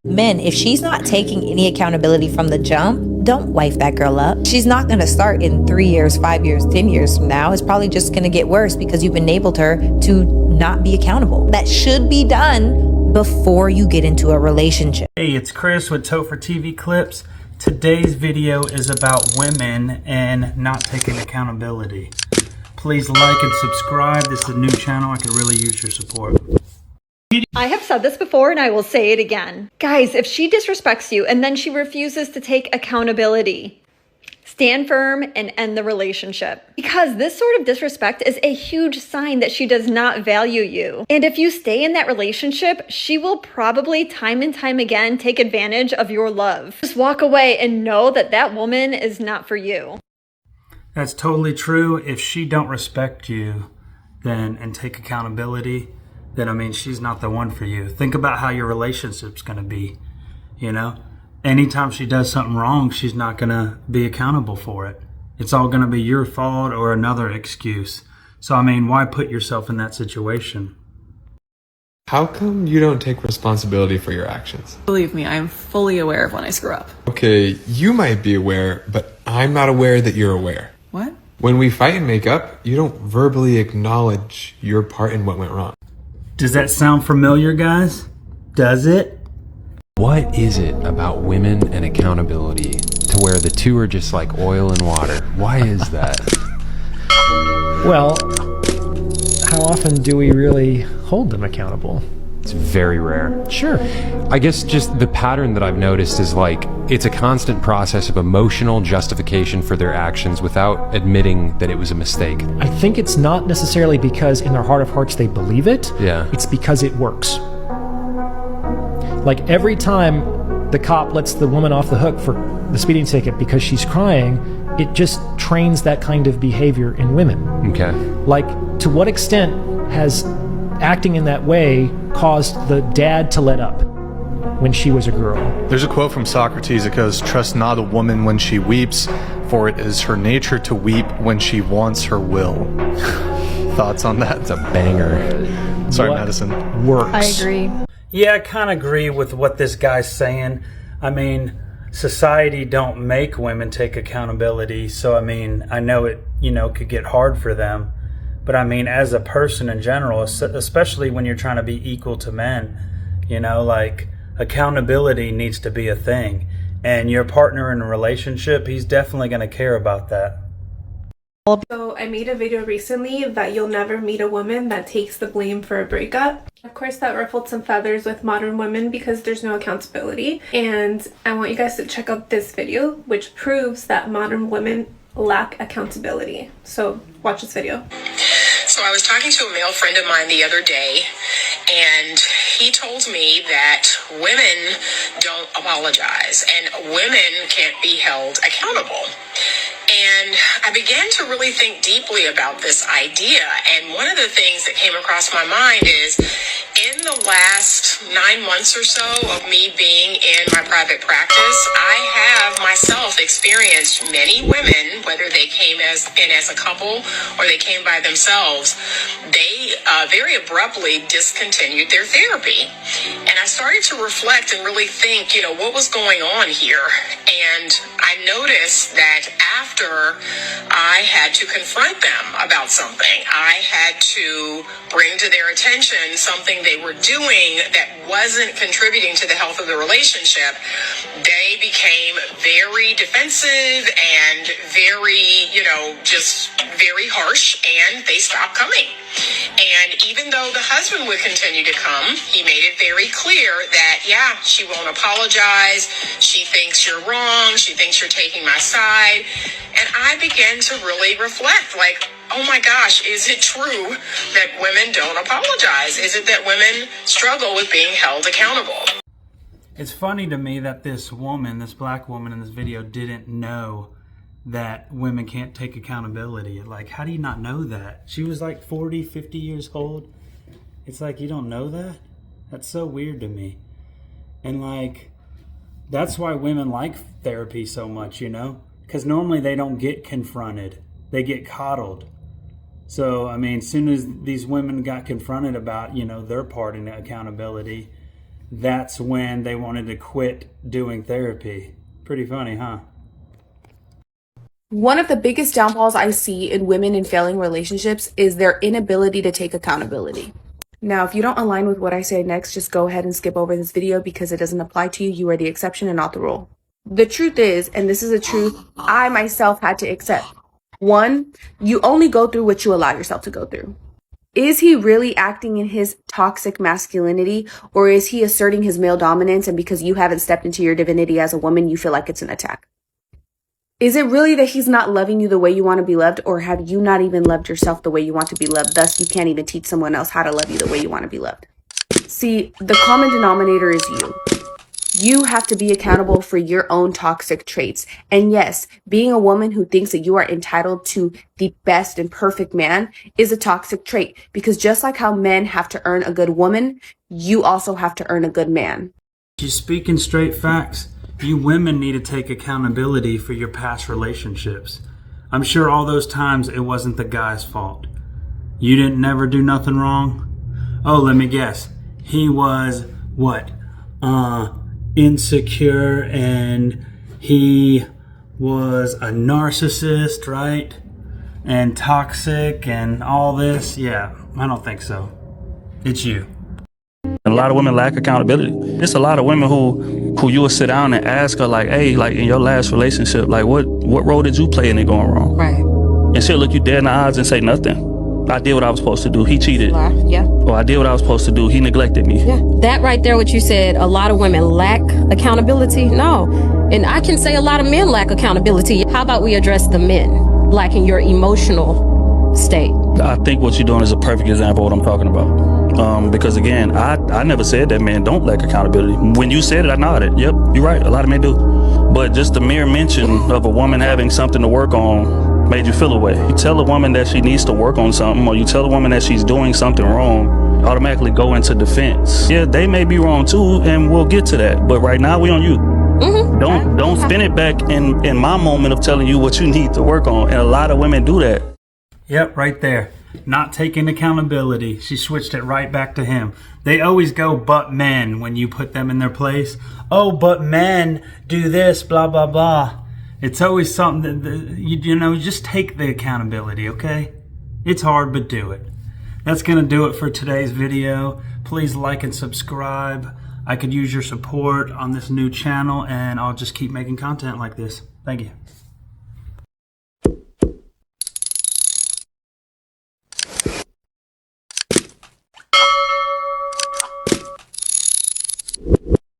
Men, if she's not taking any accountability from the jump, don't wife that girl up. She's not going to start in 3 years, 5 years, 10 years from now. It's probably just going to get worse because you've enabled her to not be accountable. That should be done before you get into a relationship. Hey, it's Chris with Tow for TV Clips. Today's video is about women and not taking accountability. Please like and subscribe. This is a new channel. I could really use your support. I have said this before and I will say it again. Guys, if she disrespects you and then she refuses to take accountability, stand firm and end the relationship. Because this sort of disrespect is a huge sign that she does not value you. And if you stay in that relationship, she will probably time and time again take advantage of your love. Just walk away and know that that woman is not for you. That's totally true. If she don't respect you then and take accountability, then I mean she's not the one for you. Think about how your relationship's going to be, you know? Anytime she does something wrong, she's not going to be accountable for it. It's all going to be your fault or another excuse. So I mean, why put yourself in that situation? How come you don't take responsibility for your actions? Believe me, I am fully aware of when I screw up. Okay, you might be aware, but I'm not aware that you're aware. What? When we fight and make up, you don't verbally acknowledge your part in what went wrong. Does that sound familiar, guys? Does it? What is it about women and accountability to where the two are just like oil and water? Why is that? Well, how often do we really hold them accountable? It's very rare. Sure. I guess just the pattern that I've noticed is like it's a constant process of emotional justification for their actions without admitting that it was a mistake. I think it's not necessarily because in their heart of hearts they believe it. Yeah. It's because it works. Like every time the cop lets the woman off the hook for the speeding ticket because she's crying, it just trains that kind of behavior in women. Okay. Like, to what extent has acting in that way caused the dad to let up when she was a girl? There's a quote from Socrates that goes, "Trust not a woman when she weeps, for it is her nature to weep when she wants her will." Thoughts on that? It's a banger. Sorry, What Madison. Works. I agree. Yeah, I kind of agree with what this guy's saying. I mean, society don't make women take accountability. So, I mean, I know it, could get hard for them. But I mean, as a person in general, especially when you're trying to be equal to men, like accountability needs to be a thing. And your partner in a relationship, he's definitely going to care about that. So I made a video recently that you'll never meet a woman that takes the blame for a breakup. Of course, that ruffled some feathers with modern women because there's no accountability. And I want you guys to check out this video, which proves that modern women lack accountability. So watch this video. So I was talking to a male friend of mine the other day, and he told me that women don't apologize and women can't be held accountable. And I began to really think deeply about this idea. And one of the things that came across my mind is in the last 9 months or so of me being in my private practice, I have myself experienced many women, whether they came in as a couple or they came by themselves, they very abruptly discontinued their therapy. And I started to reflect and really think, what was going on here? And I noticed that after I had to confront them about something, I had to bring to their attention something they were doing that wasn't contributing to the health of the relationship, they became very defensive and very, just very harsh, and they stopped coming. And even though the husband would continue to come, he made it very clear that, yeah, she won't apologize. She thinks you're wrong. She thinks you're taking my side. And I began to really reflect, like, oh my gosh, is it true that women don't apologize? Is it that women struggle with being held accountable? It's funny to me that this black woman in this video didn't know that women can't take accountability. Like, how do you not know that? She was like 40, 50 years old. It's like, you don't know that? That's so weird to me. And like, that's why women like therapy so much, because normally they don't get confronted. They get coddled. So, I mean, as soon as these women got confronted about, their part in accountability, that's when they wanted to quit doing therapy. Pretty funny, huh? One of the biggest downfalls I see in women in failing relationships is their inability to take accountability. Now, if you don't align with what I say next, just go ahead and skip over this video because it doesn't apply to you. You are the exception and not the rule. The truth is, and this is a truth I myself had to accept. 1, you only go through what you allow yourself to go through. Is he really acting in his toxic masculinity, or is he asserting his male dominance, and because you haven't stepped into your divinity as a woman, you feel like it's an attack? Is it really that he's not loving you the way you want to be loved, or have you not even loved yourself the way you want to be loved? Thus, you can't even teach someone else how to love you the way you want to be loved. See, the common denominator is you. You have to be accountable for your own toxic traits. And yes, being a woman who thinks that you are entitled to the best and perfect man is a toxic trait, because just like how men have to earn a good woman, you also have to earn a good man. She's speaking straight facts. You women need to take accountability for your past relationships. I'm sure all those times it wasn't the guy's fault. You didn't never do nothing wrong? Oh, let me guess. He was, what, insecure, and he was a narcissist, right? And toxic and all this? Yeah, I don't think so. It's you. A lot of women lack accountability. There's a lot of women who you will sit down and ask her, like, hey, like in your last relationship, like what role did you play in it going wrong? Right. And she'll look you dead in the eyes and say nothing. I did what I was supposed to do. He cheated. Yeah. Or I did what I was supposed to do. He neglected me. Yeah. That right there, what you said, a lot of women lack accountability. No. And I can say a lot of men lack accountability. How about we address the men lacking your emotional state? I think what you're doing is a perfect example of what I'm talking about. Because again, I never said that men don't lack accountability. When you said it, I nodded. Yep, you're right. A lot of men do. But just the mere mention of a woman having something to work on made you feel away. You tell a woman that she needs to work on something, or you tell a woman that she's doing something wrong, automatically go into defense. Yeah, they may be wrong too, and we'll get to that. But right now, we on you. Mm-hmm. Don't spin it back in my moment of telling you what you need to work on. And a lot of women do that. Yep, right there. Not taking accountability. She switched it right back to him. They always go, but men, when you put them in their place. Oh, but men do this, blah, blah, blah. It's always something that, you know, just take the accountability, okay? It's hard, but do it. That's going to do it for today's video. Please like and subscribe. I could use your support on this new channel, and I'll just keep making content like this. Thank you.